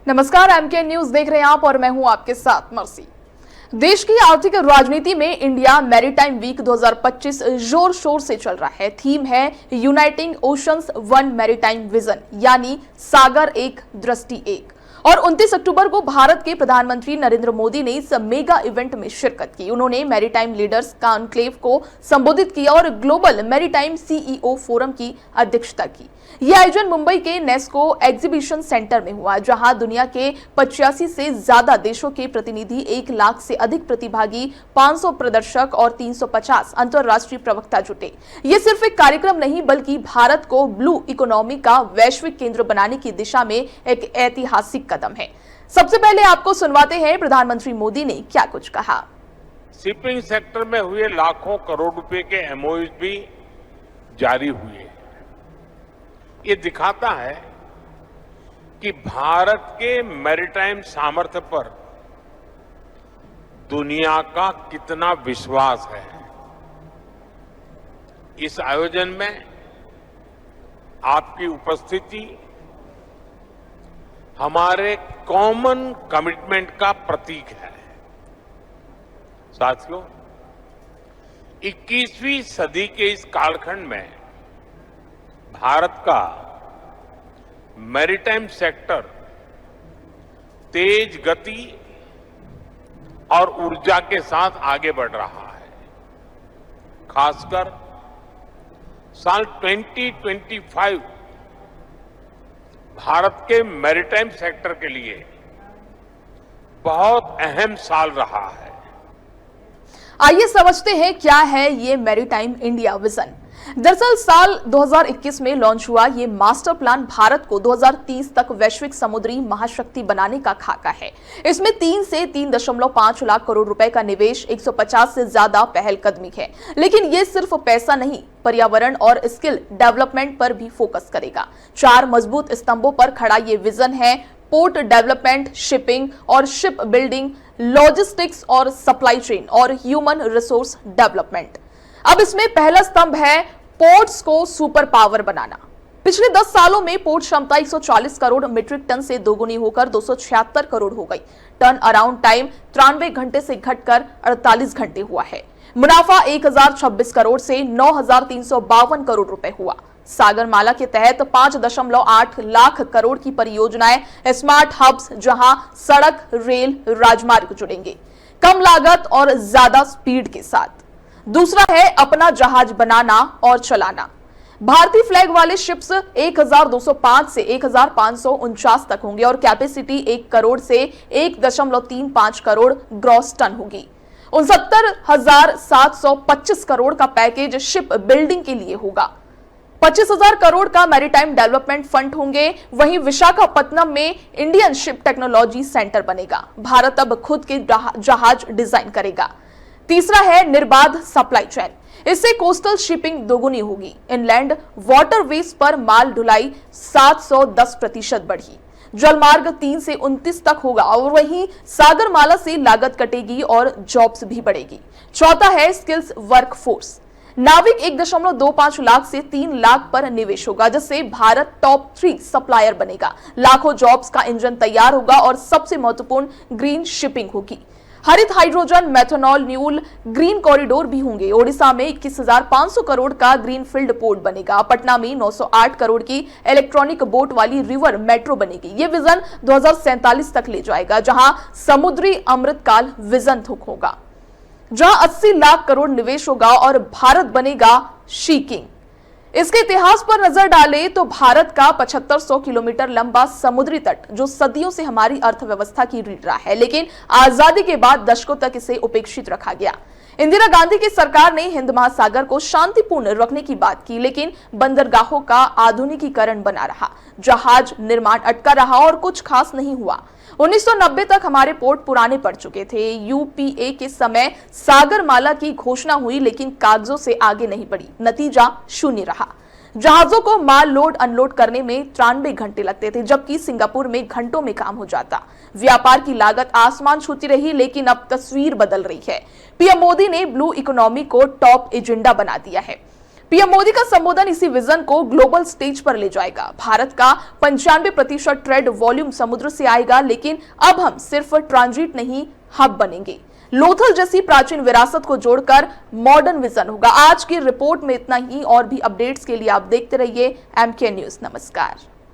नमस्कार, MK news देख रहे हैं आप और मैं हूं आपके साथ मर्सी। देश की आर्थिक राजनीति में इंडिया मैरीटाइम वीक 2025 जोर शोर से चल रहा है। थीम है uniting oceans one maritime vision, यानी सागर एक दृष्टि एक। और 29 अक्टूबर को भारत के प्रधानमंत्री नरेंद्र मोदी ने इस मेगा इवेंट में शिरकत की। उन्होंने मैरीटाइम लीडर्स कॉन्क्लेव को संबोधित किया और ग्लोबल मैरीटाइम सीईओ फोरम की अध्यक्षता की। यह आयोजन मुंबई के नेस्को एग्जीबिशन सेंटर में हुआ, जहां दुनिया के 85 से ज्यादा देशों के प्रतिनिधि, 1 लाख से अधिक प्रतिभागी, 500 प्रदर्शक और 350 अंतरराष्ट्रीय प्रवक्ता जुटे। यह सिर्फ एक कार्यक्रम नहीं, बल्कि भारत को ब्लू इकोनॉमी का वैश्विक केंद्र बनाने की दिशा में एक ऐतिहासिक कदम है। सबसे पहले आपको सुनवाते हैं प्रधानमंत्री मोदी ने क्या कुछ कहा। शिपिंग सेक्टर में हुए लाखों करोड़ रुपए के एमओयू भी जारी हुए। ये दिखाता है कि भारत के मैरीटाइम सामर्थ्य पर दुनिया का कितना विश्वास है। इस आयोजन में आपकी उपस्थिति हमारे कॉमन कमिटमेंट का प्रतीक है। साथियों, 21वीं सदी के इस कालखंड में भारत का मैरीटाइम सेक्टर तेज गति और ऊर्जा के साथ आगे बढ़ रहा है। खासकर साल 2025 भारत के मैरीटाइम सेक्टर के लिए बहुत अहम साल रहा है। आइए समझते हैं क्या है ये मैरीटाइम इंडिया विजन। दरअसल साल 2021 में लॉन्च हुआ ये मास्टर प्लान भारत को 2030 तक वैश्विक समुद्री महाशक्ति बनाने का खाका है। इसमें 3 से 3.5 लाख करोड़ रुपए का निवेश, 150 से ज्यादा पहलकदमी है। लेकिन ये सिर्फ पैसा नहीं, पर्यावरण और स्किल डेवलपमेंट पर भी फोकस करेगा। 4 मजबूत स्तंभों पर खड़ा ये विजन है: पोर्ट डेवलपमेंट, शिपिंग और शिप बिल्डिंग, लॉजिस्टिक्स और सप्लाई चेन और ह्यूमन रिसोर्स डेवलपमेंट। अब इसमें पहला स्तंभ है पोर्ट्स को सुपर पावर बनाना। पिछले 10 सालों में पोर्ट क्षमता 140 करोड़ मीट्रिक टन से दोगुनी होकर 276 करोड़ हो गई। टर्न अराउंड टाइम 93 घंटे से घटकर 48 घंटे हुआ है। मुनाफा 1026 करोड़ से 9352 करोड़ रुपए हुआ। सागरमाला के तहत 5.8 लाख करोड़ की परियोजनाएं, स्मार्ट हब्स, जहां सड़क, रेल, राजमार्ग जुड़ेंगे, कम लागत और ज्यादा स्पीड के साथ। दूसरा है अपना जहाज बनाना और चलाना। भारतीय फ्लैग वाले शिप्स 1205 से 1549 तक होंगे और कैपेसिटी 1 करोड़ से 1.35 करोड़ ग्रॉस टन होगी। 69,725 करोड़ का पैकेज शिप बिल्डिंग के लिए होगा। 25,000 करोड़ का मैरीटाइम डेवलपमेंट फंड होंगे। वहीं विशाखापत्तनम में इंडियन शिप टेक्नोलॉजी सेंटर बनेगा। भारत अब खुद के जहाज डिजाइन करेगा। तीसरा है निर्बाध सप्लाई चेन। इससे कोस्टल शिपिंग दोगुनी होगी। इनलैंड वाटरवेज पर माल ढुलाई 710% बढ़ी। जलमार्ग 3 से 29 तक होगा और वहीं सागरमाला से लागत कटेगी और जॉब्स भी बढ़ेगी। चौथा है स्किल्स वर्कफोर्स। नाविक 1.25 लाख से 3 लाख पर निवेश होगा, जिससे भारत टॉप 3 सप्लायर बनेगा। लाखों जॉब्स का इंजन तैयार होगा और सबसे महत्वपूर्ण ग्रीन शिपिंग होगी। हरित हाइड्रोजन, मेथनॉल, न्यूल, ग्रीन कॉरिडोर भी होंगे। ओडिशा में 21,500 करोड़ का ग्रीन फील्ड पोर्ट बनेगा। पटना में 908 करोड़ की इलेक्ट्रॉनिक बोट वाली रिवर मेट्रो बनेगी। ये विजन 2047 तक ले जाएगा, जहां समुद्री अमृतकाल विजन होगा, जहां 80 लाख करोड़ निवेश होगा और भारत बनेगा शी किंग। इसके इतिहास पर नजर डालें तो भारत का 7500 किलोमीटर लंबा समुद्री तट, जो सदियों से हमारी अर्थव्यवस्था की रीढ़ रहा है, लेकिन आजादी के बाद दशकों तक इसे उपेक्षित रखा गया। इंदिरा गांधी की सरकार ने हिंद महासागर को शांतिपूर्ण रखने की बात की, लेकिन बंदरगाहों का आधुनिकीकरण बना रहा, जहाज निर्माण अटका रहा और कुछ खास नहीं हुआ। 1990 तक हमारे पोर्ट पुराने पड़ चुके थे। यूपीए के समय सागरमाला की घोषणा हुई, लेकिन कागजों से आगे नहीं बढ़ी। नतीजा शून्य रहा। जहाजों को माल लोड अनलोड करने में 93 घंटे लगते थे, जबकि सिंगापुर में घंटों में काम हो जाता। व्यापार की लागत आसमान छूती रही, लेकिन अब तस्वीर बदल रही है। पीएम मोदी ने ब्लू इकोनॉमी को टॉप एजेंडा बना दिया है। पीएम मोदी का संबोधन इसी विजन को ग्लोबल स्टेज पर ले जाएगा। भारत का 95% ट्रेड वॉल्यूम समुद्र से आएगा, लेकिन अब हम सिर्फ ट्रांजिट नहीं, हब बनेंगे। लोथल जैसी प्राचीन विरासत को जोड़कर मॉडर्न विजन होगा। आज की रिपोर्ट में इतना ही। और भी अपडेट्स के लिए आप देखते रहिए MK न्यूज। नमस्कार।